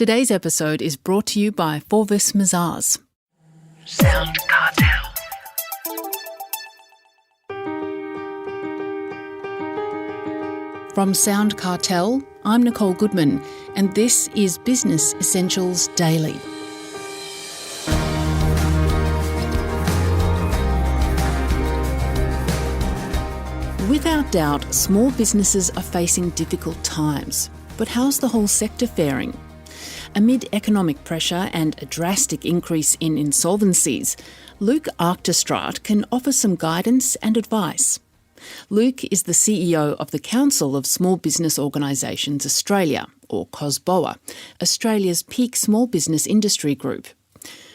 Today's episode is brought to you by Forvis Mazars. SoundCartel. From SoundCartel, I'm Nicole Goodman, and this is Business Essentials Daily. Without doubt, small businesses are facing difficult times. But how's the whole sector faring? Amid economic pressure and a drastic increase in insolvencies, Luke Achterstraat can offer some guidance and advice. Luke is the CEO of the Council of Small Business Organisations Australia, or COSBOA, Australia's peak small business industry group.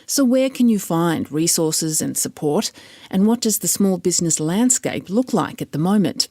So where can you find resources and support, and what does the small business landscape look like at the moment?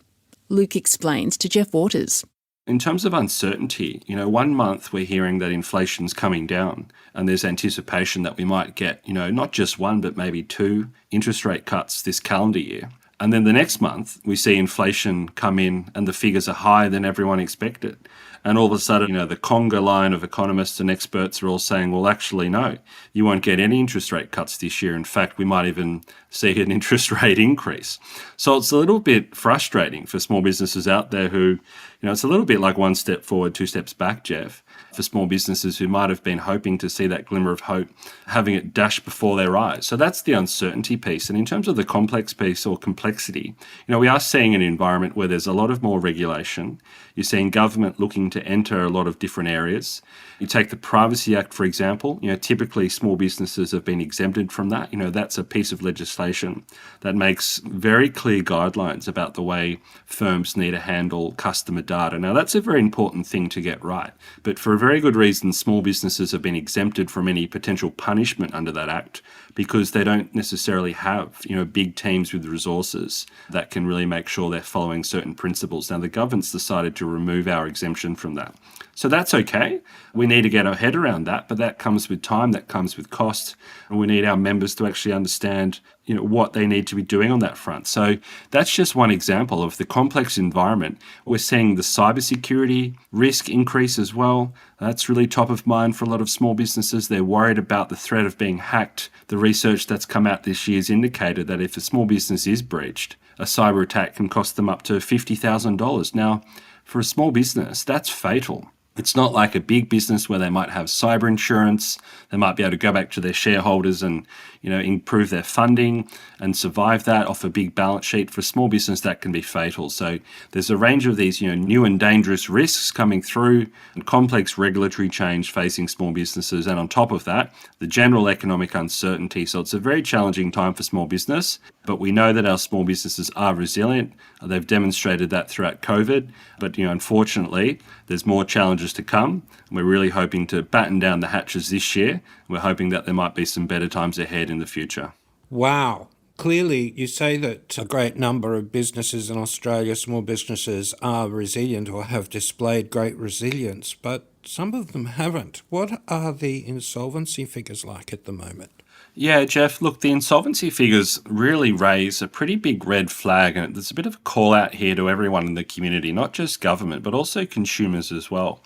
Luke explains to Jeff Waters. In terms of uncertainty, 1 month we're hearing that inflation's coming down and there's anticipation that we might get, not just one but maybe 2 interest rate cuts this calendar year. And then the next month we see inflation come in and the figures are higher than everyone expected. And all of a sudden, the conga line of economists and experts are all saying, well, actually, no, you won't get any interest rate cuts this year. In fact, we might even see an interest rate increase. So it's a little bit frustrating for small businesses out there who, it's a little bit like 1 step forward, 2 steps back, Jeff, for small businesses who might have been hoping to see that glimmer of hope, having it dash before their eyes. So that's the uncertainty piece. And in terms of the complex piece or complexity, we are seeing an environment where there's a lot of more regulation. You're seeing government looking to enter a lot of different areas. You take the Privacy Act, for example, typically small businesses have been exempted from that. That's a piece of legislation that makes very clear guidelines about the way firms need to handle customer data. Now, that's a very important thing to get right. But for a very good reason, small businesses have been exempted from any potential punishment under that act because they don't necessarily have, big teams with resources that can really make sure they're following certain principles. Now, the government's decided to remove our exemption from that. So that's okay. We need to get our head around that, but that comes with time, that comes with cost, and we need our members to actually understand, what they need to be doing on that front. So that's just one example of the complex environment. We're seeing the cybersecurity risk increase as well. That's really top of mind for a lot of small businesses. They're worried about the threat of being hacked. The research that's come out this year has indicated that if a small business is breached, a cyber attack can cost them up to $50,000. Now, for a small business, that's fatal. It's not like a big business where they might have cyber insurance. They might be able to go back to their shareholders and, improve their funding and survive that off a big balance sheet. For a small business, that can be fatal. So there's a range of these, new and dangerous risks coming through and complex regulatory change facing small businesses. And on top of that, the general economic uncertainty. So it's a very challenging time for small business, but we know that our small businesses are resilient. They've demonstrated that throughout COVID. But, unfortunately, there's more challenges to come. We're really hoping to batten down the hatches this year. We're hoping that there might be some better times ahead in the future. Wow. Clearly, you say that a great number of businesses in Australia, small businesses, are resilient or have displayed great resilience, but some of them haven't. What are the insolvency figures like at the moment? Yeah, Jeff, look, the insolvency figures really raise a pretty big red flag, and there's a bit of a call out here to everyone in the community, not just government, but also consumers as well.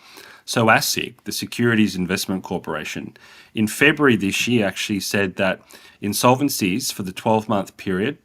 So ASIC, the Securities Investment Corporation, in February this year actually said that insolvencies for the 12-month period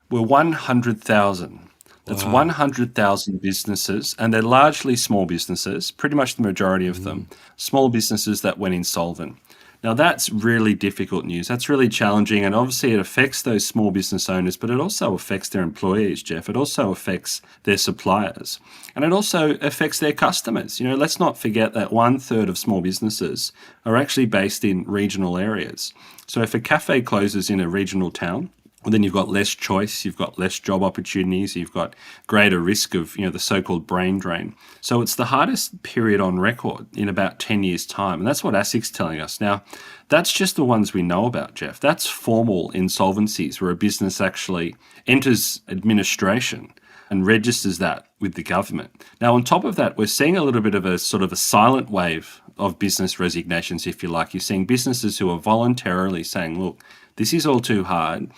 were 100,000. That's 100,000 businesses, and they're largely small businesses, pretty much the majority of them, small businesses that went insolvent. Now, that's really difficult news. That's really challenging, and obviously it affects those small business owners, but it also affects their employees, Jeff. It also affects their suppliers, and it also affects their customers. Let's not forget that 1/3 of small businesses are actually based in regional areas. So if a cafe closes in a regional town, well, then you've got less choice, you've got less job opportunities, you've got greater risk of, the so-called brain drain. So it's the hardest period on record in about 10 years' time. And that's what ASIC's telling us. Now, that's just the ones we know about, Jeff. That's formal insolvencies where a business actually enters administration and registers that with the government. Now, on top of that, we're seeing a little bit of a sort of a silent wave of business resignations, if you like. You're seeing businesses who are voluntarily saying, look, this is all too hard.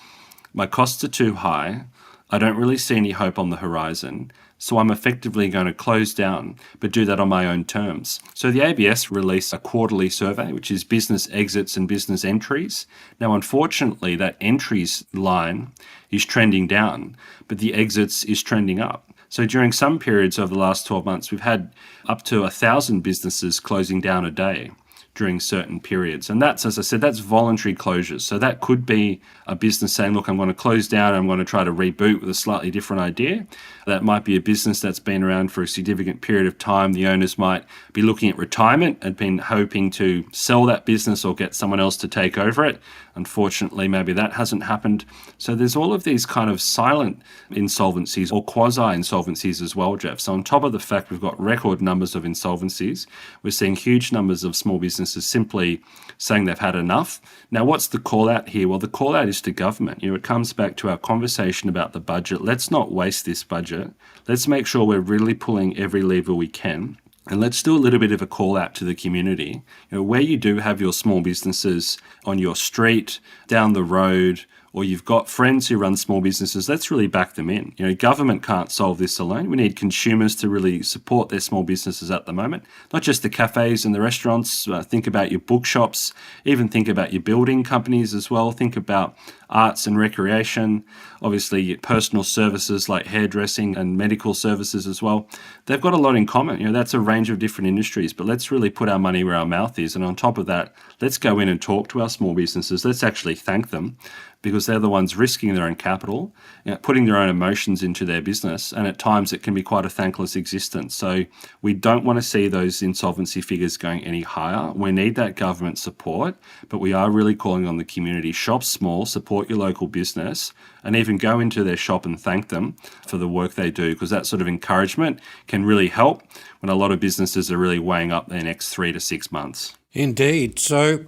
My costs are too high. I don't really see any hope on the horizon. So I'm effectively going to close down, but do that on my own terms. So the ABS released a quarterly survey, which is business exits and business entries. Now, unfortunately, that entries line is trending down, but the exits is trending up. So during some periods over the last 12 months, we've had up to 1,000 businesses closing down a day during certain periods. And that's, as I said, that's voluntary closures. So that could be a business saying, look, I'm going to close down, I'm going to try to reboot with a slightly different idea. That might be a business that's been around for a significant period of time. The owners might be looking at retirement and been hoping to sell that business or get someone else to take over it. Unfortunately, maybe that hasn't happened. So there's all of these kind of silent insolvencies or quasi-insolvencies as well, Jeff. So on top of the fact we've got record numbers of insolvencies, we're seeing huge numbers of small businesses simply saying they've had enough. Now, what's the call out here? Well, the call out is to government. It comes back to our conversation about the budget. Let's not waste this budget. Let's make sure we're really pulling every lever we can. And let's do a little bit of a call out to the community. Where you do have your small businesses on your street, down the road, or you've got friends who run small businesses, let's really back them in. Government can't solve this alone. We need consumers to really support their small businesses at the moment. Not just the cafes and the restaurants. Think about your bookshops. Even think about your building companies as well. Think about arts and recreation. Obviously, personal services like hairdressing and medical services as well. They've got a lot in common. That's a range of different industries, but let's really put our money where our mouth is. And on top of that, let's go in and talk to our small businesses. Let's actually thank them, because they're the ones risking their own capital, putting their own emotions into their business, and at times it can be quite a thankless existence. So we don't want to see those insolvency figures going any higher. We need that government support, but we are really calling on the community. Shop small, support your local business, and even go into their shop and thank them for the work they do, because that sort of encouragement can really help when a lot of businesses are really weighing up their next 3 to 6 months. Indeed. So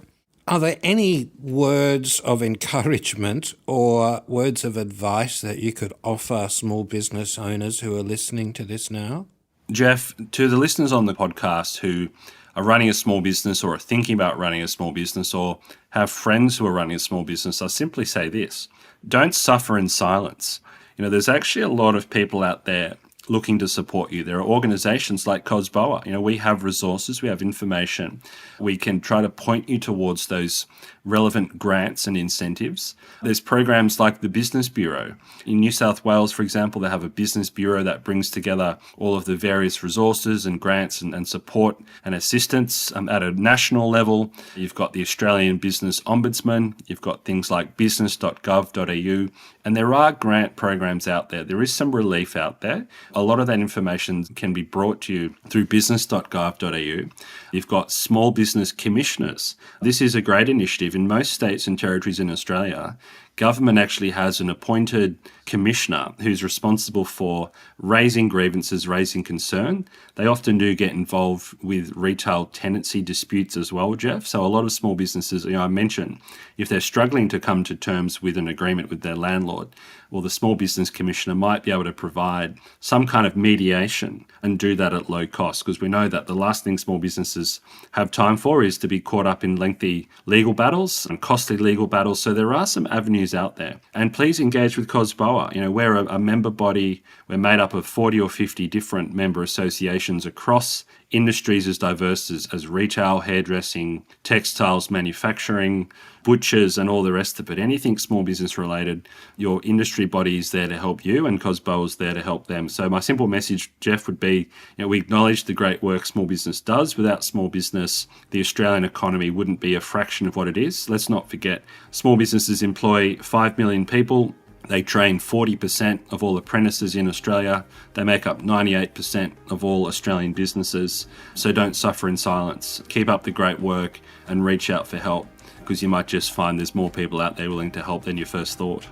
are there any words of encouragement or words of advice that you could offer small business owners who are listening to this now? Jeff, to the listeners on the podcast who are running a small business or are thinking about running a small business or have friends who are running a small business, I'll simply say this: don't suffer in silence. There's actually a lot of people out there looking to support you. There are organizations like COSBOA. We have resources, we have information. We can try to point you towards those relevant grants and incentives. There's programs like the Business Bureau. In New South Wales, for example, they have a business bureau that brings together all of the various resources and grants and support and assistance at a national level. You've got the Australian Business Ombudsman. You've got things like business.gov.au. And there are grant programs out there. There is some relief out there. A lot of that information can be brought to you through business.gov.au. You've got small business commissioners. This is a great initiative. In most states and territories in Australia, government actually has an appointed commissioner who's responsible for raising grievances, raising concern. They often do get involved with retail tenancy disputes as well, Jeff. So a lot of small businesses, I mentioned, if they're struggling to come to terms with an agreement with their landlord, well, the small business commissioner might be able to provide some kind of mediation and do that at low cost, because we know that the last thing small businesses have time for is to be caught up in lengthy legal battles and costly legal battles. So there are some avenues out there. And please engage with COSBOA. We're a member body. We're made up of 40 or 50 different member associations across industries as diverse as retail, hairdressing, textiles, manufacturing, butchers, and all the rest of it. Anything small business related, your industry body is there to help you, and COSBOA is there to help them. So my simple message, Jeff, would be, we acknowledge the great work small business does. Without small business, the Australian economy wouldn't be a fraction of what it is. Let's not forget, small businesses employ 5 million people. They train 40% of all apprentices in Australia. They make up 98% of all Australian businesses. So don't suffer in silence. Keep up the great work and reach out for help, because you might just find there's more people out there willing to help than you first thought.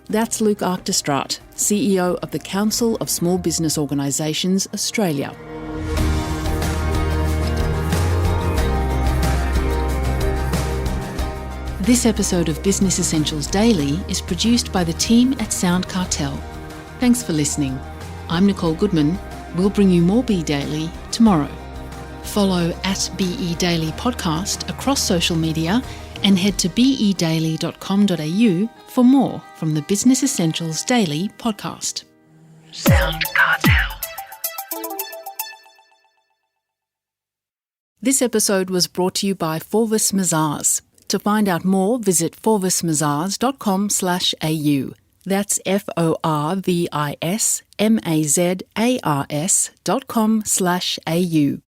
That's Luke Achterstraat, CEO of the Council of Small Business Organisations Australia. This episode of Business Essentials Daily is produced by the team at SoundCartel. Thanks for listening. I'm Nicole Goodman. We'll bring you more Be Daily tomorrow. Follow @BE Daily Podcast across social media and head to bedaily.com.au for more from the Business Essentials Daily podcast. SoundCartel. This episode was brought to you by Forvis Mazars. To find out more, visit forvismazars.com/au. That's FORVISMAZARS.com/au.